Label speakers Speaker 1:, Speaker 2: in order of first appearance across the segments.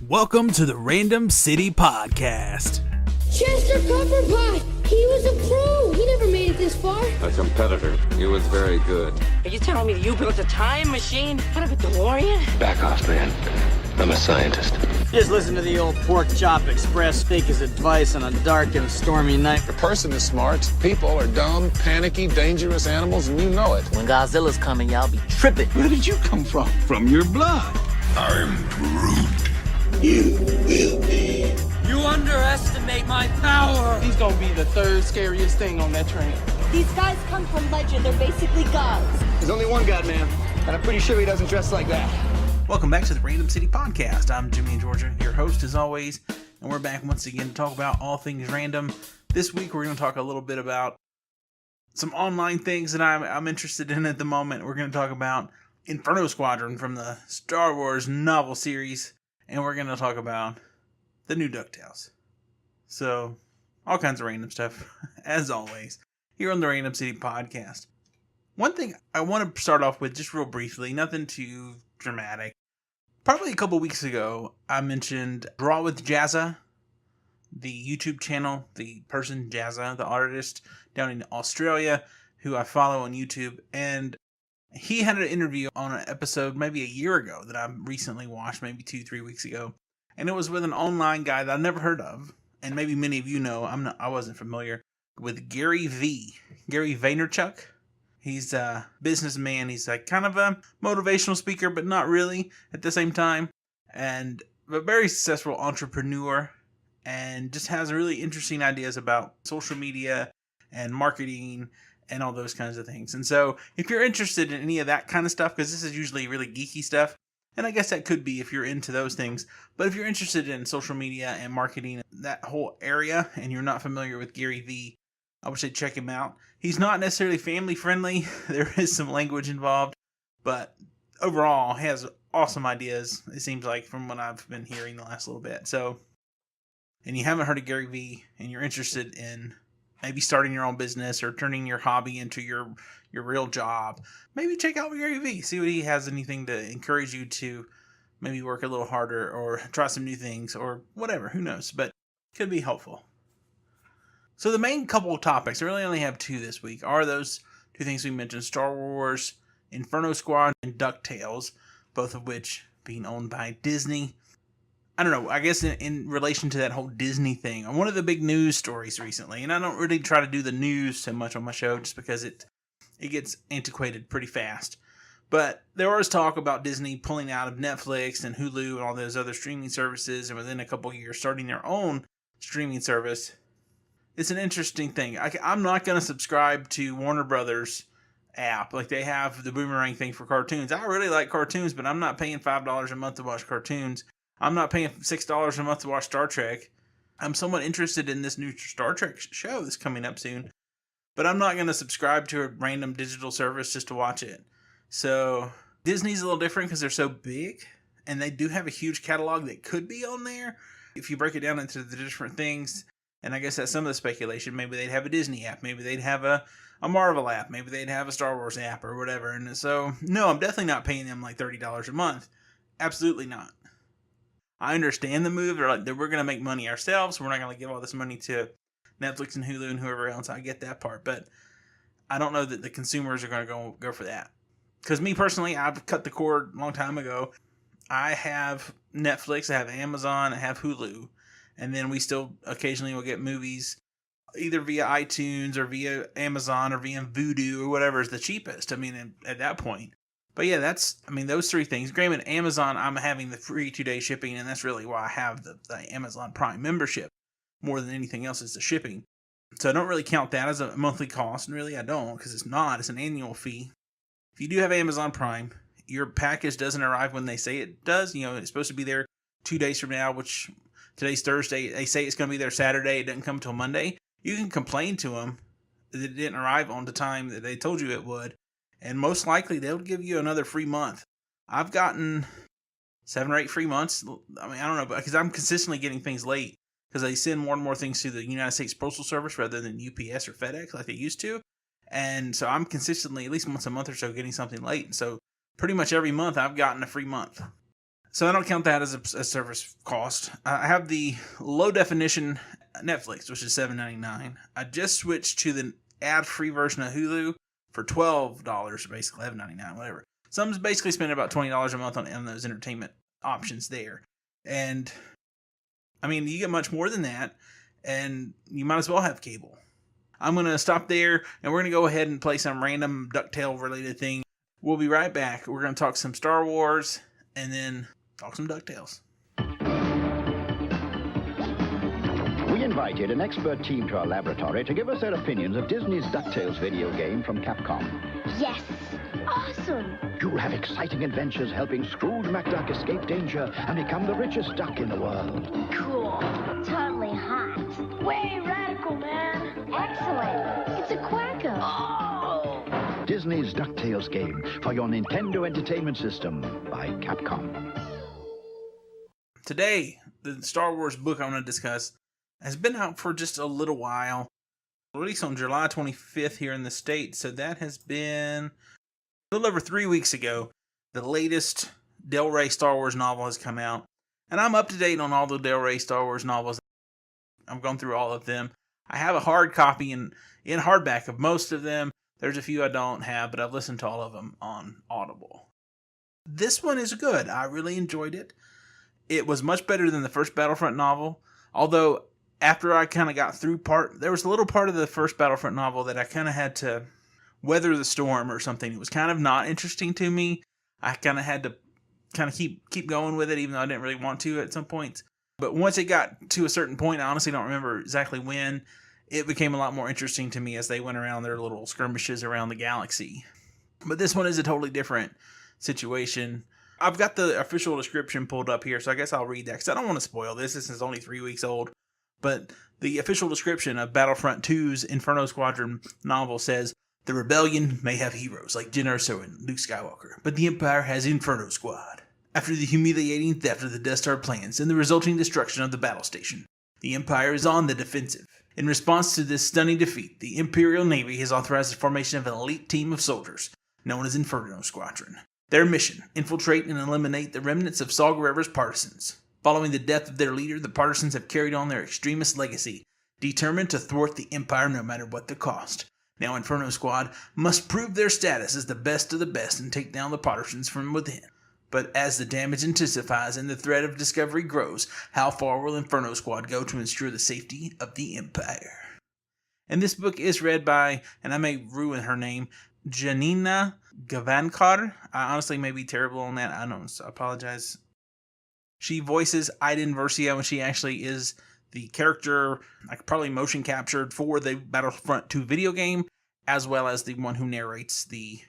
Speaker 1: Welcome to the Random City Podcast.
Speaker 2: Chester Copperpot! He was a pro! He never made it this far.
Speaker 3: A competitor. He was very good.
Speaker 4: Are you telling me that you built a time machine out of a DeLorean?
Speaker 3: Back off, man. I'm a scientist.
Speaker 5: Just listen to the old Pork Chop Express take his advice on a dark and stormy night.
Speaker 6: A person is smart, people are dumb, panicky, dangerous animals, and you know it.
Speaker 4: When Godzilla's coming, y'all be tripping.
Speaker 7: Where did you come from? From your blood.
Speaker 8: I'm Groot. You will be.
Speaker 4: You underestimate my power.
Speaker 9: He's gonna be the third scariest thing on that train.
Speaker 10: These guys come from legend. They're basically gods.
Speaker 5: There's only one god, man, and I'm pretty sure he doesn't dress like that.
Speaker 1: Welcome back to the Random City Podcast. I'm Jimmy in Georgia, your host as always, and we're back once again to talk about all things random. This week we're going to talk a little bit about some online things that I'm interested in at the moment. We're going to talk about Inferno Squadron from the Star Wars novel series, and we're going to talk about the new DuckTales. So, all kinds of random stuff, as always, here on the Random City Podcast. One thing I want to start off with, just real briefly, nothing too dramatic. Probably a couple weeks ago, I mentioned Draw with Jazza, the YouTube channel, the person Jazza, the artist down in Australia, who I follow on YouTube, and he had an interview on an episode maybe a year ago that I recently watched, maybe 2-3 weeks ago, and it was with an online guy that I've never heard of, and maybe many of you know. I wasn't familiar with Gary Vaynerchuk. He's a businessman. He's like kind of a motivational speaker, but not really at the same time. And a very successful entrepreneur, and just has really interesting ideas about social media and marketing and all those kinds of things. And so if you're interested in any of that kind of stuff, because this is usually really geeky stuff, and I guess that could be if you're into those things. But if you're interested in social media and marketing, that whole area, and you're not familiar with Gary V, I would say check him out. He's not necessarily family friendly. There is some language involved, but overall he has awesome ideas, it seems like, from what I've been hearing the last little bit. So, and you haven't heard of Gary V, and you're interested in maybe starting your own business or turning your hobby into your real job, maybe check out Gary V. See what he has, anything to encourage you to maybe work a little harder or try some new things or whatever. Who knows? But could be helpful. So the main couple of topics, I really only have two this week, are those two things we mentioned: Star Wars, Inferno Squad, and DuckTales, both of which being owned by Disney. I don't know, I guess in relation to that whole Disney thing, on one of the big news stories recently, and I don't really try to do the news so much on my show just because it gets antiquated pretty fast. But there was talk about Disney pulling out of Netflix and Hulu and all those other streaming services, and within a couple of years starting their own streaming service. It's an interesting thing. I'm not going to subscribe to Warner Brothers app. Like, they have the Boomerang thing for cartoons. I really like cartoons, but I'm not paying $5 a month to watch cartoons. I'm not paying $6 a month to watch Star Trek. I'm somewhat interested in this new Star Trek show that's coming up soon, but I'm not going to subscribe to a random digital service just to watch it. So Disney's a little different because they're so big, and they do have a huge catalog that could be on there if you break it down into the different things. And I guess that's some of the speculation. Maybe they'd have a Disney app. Maybe they'd have a Marvel app. Maybe they'd have a Star Wars app or whatever. And so, no, I'm definitely not paying them like $30 a month. Absolutely not. I understand the move. They're like, we're going to make money ourselves. We're not going to give all this money to Netflix and Hulu and whoever else. I get that part. But I don't know that the consumers are going to go for that. Because me personally, I've cut the cord a long time ago. I have Netflix. I have Amazon. I have Hulu. And then we still occasionally will get movies either via iTunes or via Amazon or via Vudu or whatever is the cheapest. I mean, at that point. But yeah, those three things. Granted, Amazon, I'm having the free 2-day shipping, and that's really why I have the Amazon Prime membership. More than anything else is the shipping. So I don't really count that as a monthly cost. And really, I don't, because it's not. It's an annual fee. If you do have Amazon Prime, your package doesn't arrive when they say it does. You know, it's supposed to be there 2 days from now, which today's Thursday. They say it's going to be there Saturday. It doesn't come until Monday. You can complain to them that it didn't arrive on the time that they told you it would. And most likely, they'll give you another free month. I've gotten 7 or 8 free months. I mean, I don't know, because I'm consistently getting things late. Because they send more and more things to the United States Postal Service rather than UPS or FedEx like they used to. And so I'm consistently, at least once a month or so, getting something late. And so pretty much every month, I've gotten a free month. So I don't count that as a service cost. I have the low definition Netflix, which is $7.99. I just switched to the ad-free version of Hulu for $12, basically $11.99, whatever. So I'm basically spending about $20 a month on those entertainment options there. And I mean, you get much more than that, and you might as well have cable. I'm going to stop there, and we're going to go ahead and play some random DuckTale related thing. We'll be right back. We're going to talk some Star Wars, and then talk some DuckTales.
Speaker 11: We invited an expert team to our laboratory to give us their opinions of Disney's DuckTales video game from Capcom.
Speaker 2: Yes. Awesome.
Speaker 11: You'll have exciting adventures helping Scrooge McDuck escape danger and become the richest duck in the world.
Speaker 2: Cool. Totally hot. Way radical, man. Excellent. It's a quacker. Oh!
Speaker 11: Disney's DuckTales game for your Nintendo Entertainment System by Capcom.
Speaker 1: Today, the Star Wars book I'm going to discuss has been out for just a little while. Released on July 25th here in the States, so that has been a little over 3 weeks ago. The latest Del Rey Star Wars novel has come out, and I'm up to date on all the Del Rey Star Wars novels. I've gone through all of them. I have a hard copy in hardback of most of them. There's a few I don't have, but I've listened to all of them on Audible. This one is good. I really enjoyed it. It was much better than the first Battlefront novel, although after I kind of got through there was a little part of the first Battlefront novel that I kind of had to weather the storm or something. It was kind of not interesting to me. I kind of had to kind of keep going with it, even though I didn't really want to at some points. But once it got to a certain point, I honestly don't remember exactly when, it became a lot more interesting to me as they went around their little skirmishes around the galaxy. But this one is a totally different situation. I've got the official description pulled up here, so I guess I'll read that, because I don't want to spoil this. This is only 3 weeks old. But the official description of Battlefront 2's Inferno Squadron novel says, "The Rebellion may have heroes like Jyn Erso and Luke Skywalker, but the Empire has Inferno Squad. After the humiliating theft of the Death Star plans and the resulting destruction of the battle station, the Empire is on the defensive. In response to this stunning defeat, the Imperial Navy has authorized the formation of an elite team of soldiers, known as Inferno Squadron. Their mission, infiltrate and eliminate the remnants of Saw Gerrera's partisans. Following the death of their leader, the partisans have carried on their extremist legacy, determined to thwart the Empire no matter what the cost. Now Inferno Squad must prove their status as the best of the best and take down the partisans from within. But as the damage intensifies and the threat of discovery grows, how far will Inferno Squad go to ensure the safety of the Empire?" And this book is read by, and I may ruin her name, Janina Gavankar. I honestly may be terrible on that. I don't, so I apologize. She voices Iden Versio, and she actually is the character, like probably motion captured for the Battlefront 2 video game, as well as the one who narrates the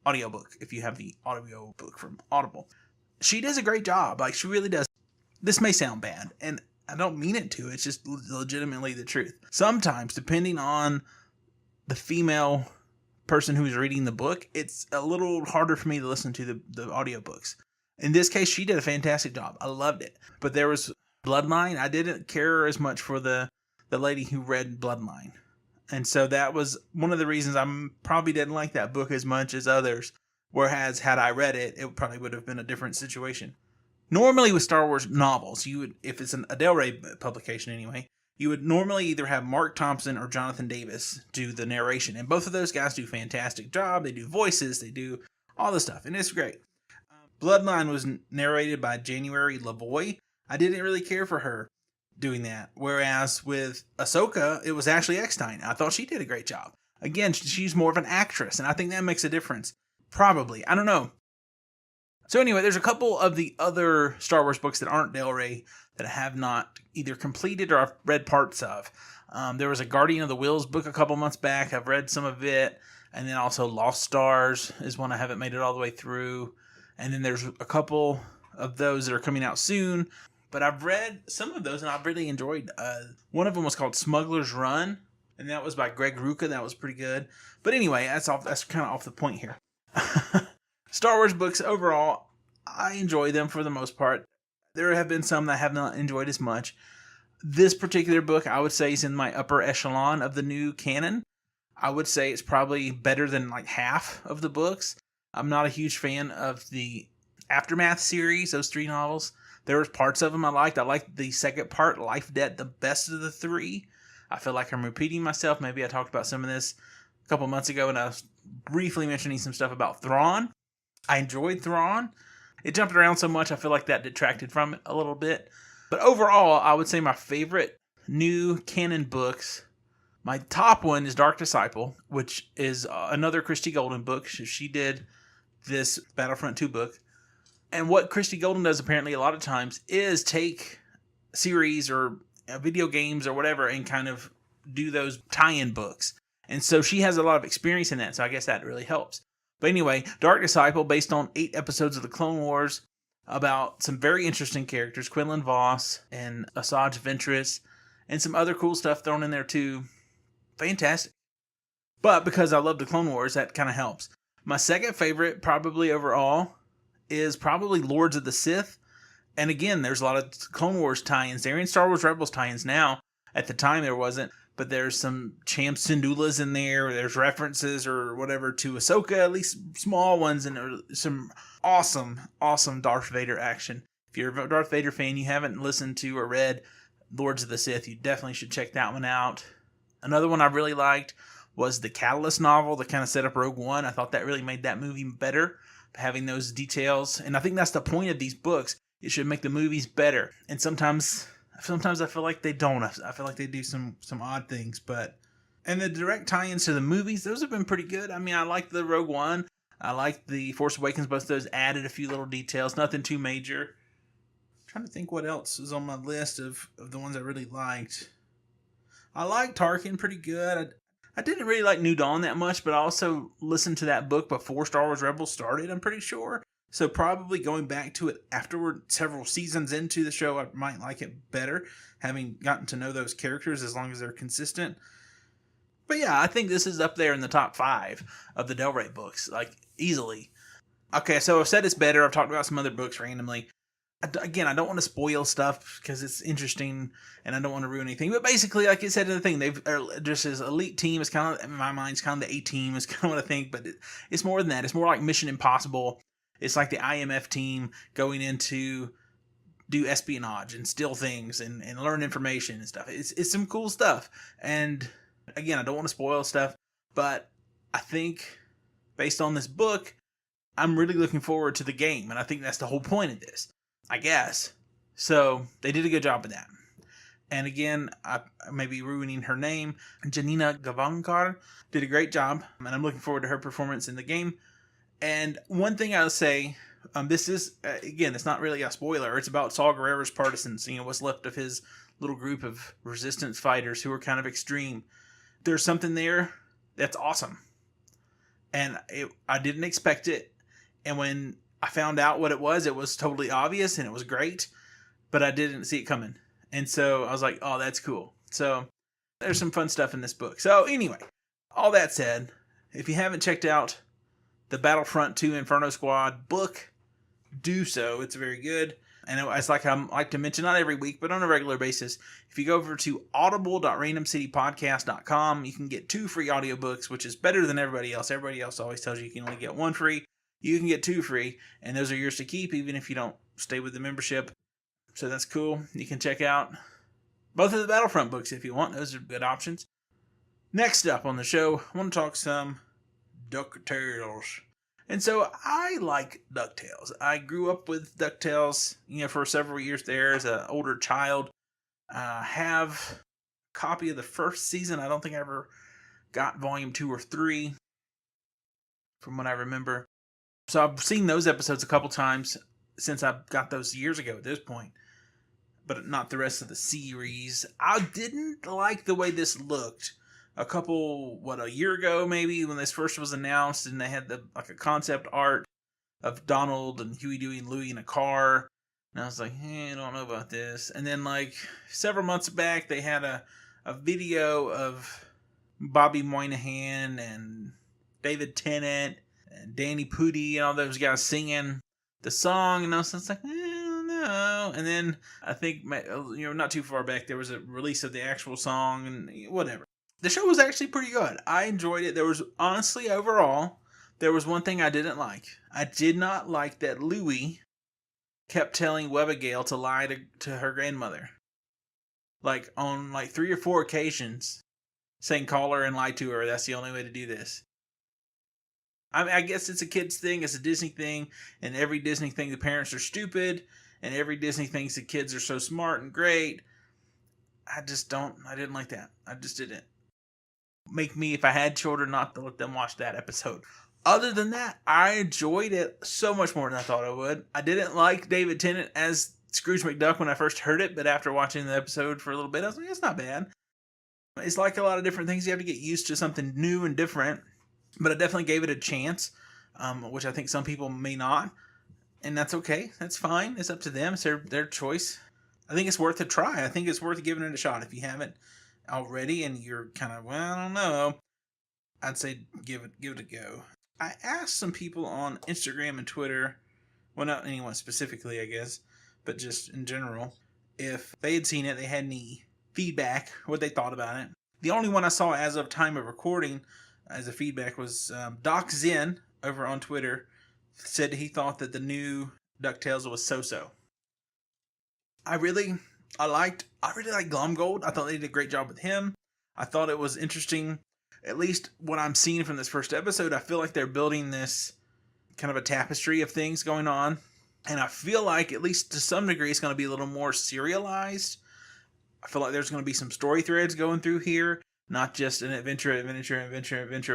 Speaker 1: audiobook, if you have the audiobook from Audible. She does a great job. Like, she really does. This may sound bad, and I don't mean it to. It's just legitimately the truth. Sometimes, depending on the female person who's reading the book, it's a little harder for me to listen to the audiobooks. In this case, she did a fantastic job. I loved it. But there was Bloodline. I didn't care as much for the lady who read Bloodline. And so that was one of the reasons I probably didn't like that book as much as others. Whereas had I read it, it probably would have been a different situation. Normally with Star Wars novels, you would, if it's a Del Rey publication anyway, you would normally either have Mark Thompson or Jonathan Davis do the narration. And both of those guys do a fantastic job. They do voices, they do all the stuff, and it's great. Bloodline was narrated by January Lavoie. I didn't really care for her doing that. Whereas with Ahsoka, it was Ashley Eckstein. I thought she did a great job. Again, she's more of an actress, and I think that makes a difference. Probably. I don't know. So anyway, there's a couple of the other Star Wars books that aren't Del Rey that I have not either completed or I've read parts of. There was a Guardian of the Whills book a couple months back. I've read some of it. And then also Lost Stars is one I haven't made it all the way through. And then there's a couple of those that are coming out soon. But I've read some of those and I've really enjoyed. One of them was called Smuggler's Run. And that was by Greg Rucka. That was pretty good. But anyway, that's kind of off the point here. Star Wars books overall, I enjoy them for the most part. There have been some that I have not enjoyed as much. This particular book, I would say, is in my upper echelon of the new canon. I would say it's probably better than like half of the books. I'm not a huge fan of the Aftermath series, those 3 novels. There was parts of them I liked. I liked the second part, Life Debt, the best of the 3. I feel like I'm repeating myself. Maybe I talked about some of this a couple months ago, and I was briefly mentioning some stuff about Thrawn. I enjoyed Thrawn. It jumped around so much, I feel like that detracted from it a little bit. But overall, I would say my favorite new canon books, my top one is Dark Disciple, which is another Christie Golden book. She did this Battlefront 2 book. And what Christie Golden does apparently a lot of times is take series or video games or whatever and kind of do those tie-in books. And so she has a lot of experience in that, so I guess that really helps. But anyway, Dark Disciple, based on 8 episodes of the Clone Wars, about some very interesting characters, Quinlan Vos and Asajj Ventress, and some other cool stuff thrown in there too. Fantastic. But because I love the Clone Wars, that kind of helps. My second favorite, probably overall, is probably Lords of the Sith. And again, there's a lot of Clone Wars tie-ins there, and Star Wars Rebels tie-ins now. At the time, there wasn't. But there's some Cham Syndulas in there. There's references or whatever to Ahsoka, at least small ones, and there's some awesome, awesome Darth Vader action. If you're a Darth Vader fan, you haven't listened to or read Lords of the Sith, you definitely should check that one out. Another one I really liked was the Catalyst novel that kind of set up Rogue One. I thought that really made that movie better, having those details. And I think that's the point of these books. It should make the movies better. And sometimes I feel like they don't. I feel like they do some odd things. And the direct tie-ins to the movies, those have been pretty good. I mean, I like the Rogue One. I like the Force Awakens. Both of those added a few little details. Nothing too major. I'm trying to think what else is on my list of the ones I really liked. I liked Tarkin pretty good. I didn't really like New Dawn that much, but I also listened to that book before Star Wars Rebels started, I'm pretty sure. So probably going back to it afterward, several seasons into the show, I might like it better, having gotten to know those characters as long as they're consistent. But yeah, I think this is up there in the top 5 of the Del Rey books, like easily. Okay, so I've said it's better. I've talked about some other books randomly. Again, I don't want to spoil stuff because it's interesting and I don't want to ruin anything. But basically, like I said in the thing, they've just this elite team is kind of, in my mind, it's kind of the A-team is kind of what I think. But it's more than that. It's more like Mission Impossible. It's like the IMF team going in to do espionage and steal things and learn information and stuff. It's some cool stuff. And again, I don't want to spoil stuff, but I think based on this book, I'm really looking forward to the game. And I think that's the whole point of this, I guess. So they did a good job of that. And again, I may be ruining her name. Janina Gavankar did a great job. And I'm looking forward to her performance in the game. And one thing I'll say, this is, again, it's not really a spoiler. It's about Saw Gerrera's partisans, what's left of his little group of resistance fighters who are kind of extreme. There's something there that's awesome. And I didn't expect it. And when I found out what it was totally obvious and it was great, but I didn't see it coming. And so I was like, oh, that's cool. So there's some fun stuff in this book. So anyway, all that said, if you haven't checked out the Battlefront 2 Inferno Squad book, do so. It's very good. And it's like I like to mention, not every week, but on a regular basis, if you go over to audible.randomcitypodcast.com, you can get 2 free audiobooks, which is better than everybody else. Everybody else always tells you can only get 1 free. You can get 2 free, and those are yours to keep, even if you don't stay with the membership. So that's cool. You can check out both of the Battlefront books if you want. Those are good options. Next up on the show, I want to talk some DuckTales. And so I like DuckTales. I grew up with DuckTales, for several years there as an older child. I have a copy of the first season. I don't think I ever got volume 2 or 3 from what I remember. So I've seen those episodes a couple times since I got those years ago at this point. But not the rest of the series. I didn't like the way this looked. A year ago maybe, when this first was announced, and they had a concept art of Donald and Huey, Dewey, and Louie in a car, and I was like, I don't know about this. And then several months back, they had a video of Bobby Moynihan and David Tennant and Danny Pudi and all those guys singing the song, and I was like, I don't know. And then I think, not too far back, there was a release of the actual song, and whatever. The show was actually pretty good. I enjoyed it. There was, honestly, overall, There was one thing I didn't like. I did not like that Louie kept telling Webigail to lie to her grandmother. Like, on 3 or 4 occasions, saying call her and lie to her. That's the only way to do this. I mean, I guess it's a kid's thing. It's a Disney thing. And every Disney thing, the parents are stupid. And every Disney thinks the kids are so smart and great. I didn't like that. I just didn't. Make me, if I had children, not to let them watch that episode. Other than that, I enjoyed it so much more than I thought I would. I didn't like David Tennant as Scrooge McDuck when I first heard it, but after watching the episode for a little bit, I was like, it's not bad. It's like a lot of different things. You have to get used to something new and different, but I definitely gave it a chance, which I think some people may not, and that's okay. That's fine. It's up to them. It's their choice. I think it's worth a try. I think it's worth giving it a shot. If you haven't already and you're kind of, well, I don't know, I'd say give it a go. I asked some people on Instagram and Twitter, well, not anyone specifically, I guess, but just in general, if they had seen it, they had any feedback, what they thought about it. The only one I saw as of time of recording as a feedback was Doc Zen over on Twitter said he thought that the new DuckTales was so-so. I really liked Glomgold. I thought they did a great job with him. I thought it was interesting, at least what I'm seeing from this first episode. I feel like they're building this kind of a tapestry of things going on. And I feel like, at least to some degree, it's going to be a little more serialized. I feel like there's going to be some story threads going through here, not just an adventure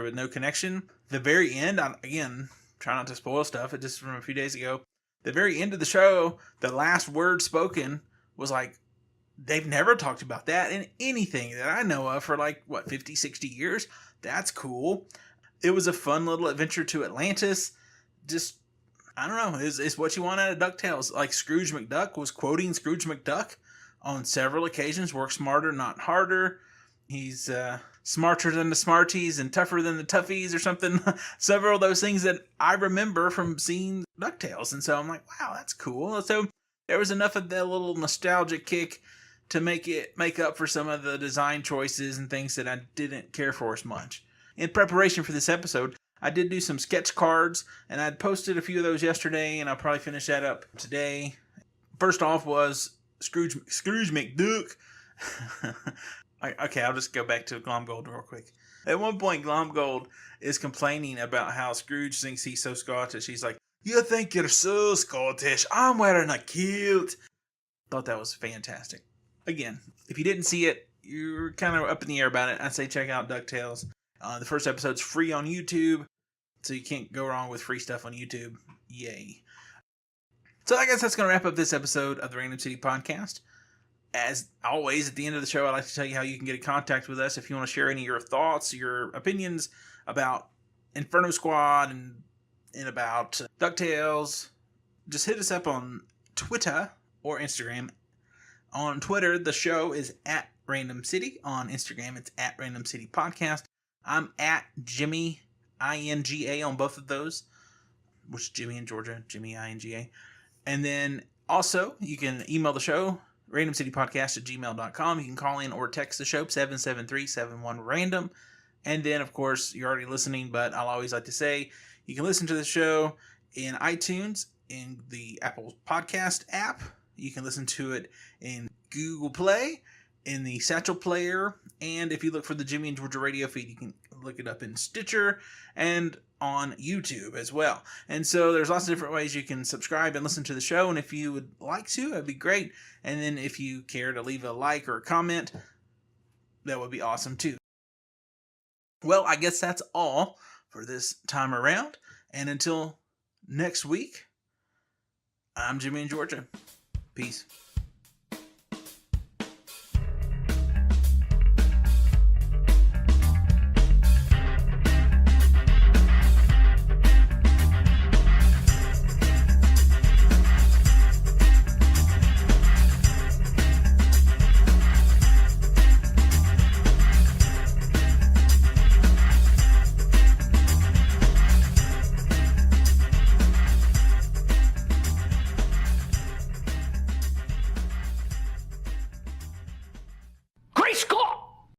Speaker 1: with no connection. The very end, again, try not to spoil stuff, it just from a few days ago. The very end of the show, the last word spoken was like, they've never talked about that in anything that I know of for 50, 60 years. That's cool. It was a fun little adventure to Atlantis. Just, I don't know, it's what you want out of DuckTales. Like Scrooge McDuck was quoting Scrooge McDuck on several occasions. Work smarter, not harder. He's smarter than the smarties and tougher than the toughies or something. Several of those things that I remember from seeing DuckTales. And so I'm like, wow, that's cool. So there was enough of that little nostalgic kick to make up for some of the design choices and things that I didn't care for as much. In preparation for this episode, I did do some sketch cards, and I'd posted a few of those yesterday, and I'll probably finish that up today. First off was Scrooge McDuck. Okay, I'll just go back to Glomgold real quick. At one point, Glomgold is complaining about how Scrooge thinks he's so Scottish. He's like, "You think you're so Scottish? I'm wearing a kilt." Thought that was fantastic. Again, if you didn't see it, you're kind of up in the air about it, I'd say check out DuckTales. The first episode's free on YouTube, so you can't go wrong with free stuff on YouTube. Yay. So I guess that's going to wrap up this episode of the Random City Podcast. As always, at the end of the show, I'd like to tell you how you can get in contact with us if you want to share any of your thoughts, your opinions about Inferno Squad and about DuckTales. Just hit us up on Twitter or Instagram. On Twitter, the show is at Random City. On Instagram, it's at Random City Podcast. I'm at Jimmy, INGA on both of those, which is Jimmy in Georgia, Jimmy INGA. And then also, you can email the show, randomcitypodcast@gmail.com. You can call in or text the show, 773-71-RANDOM. And then, of course, you're already listening, but I'll always like to say, you can listen to the show in iTunes, in the Apple Podcast app. You can listen to it in Google Play, in the Satchel Player, and if you look for the Jimmy and Georgia radio feed, you can look it up in Stitcher and on YouTube as well. And so there's lots of different ways you can subscribe and listen to the show, and if you would like to, that'd be great. And then if you care to leave a like or a comment, that would be awesome too. Well, I guess that's all for this time around, and until next week, I'm Jimmy in Georgia. Peace.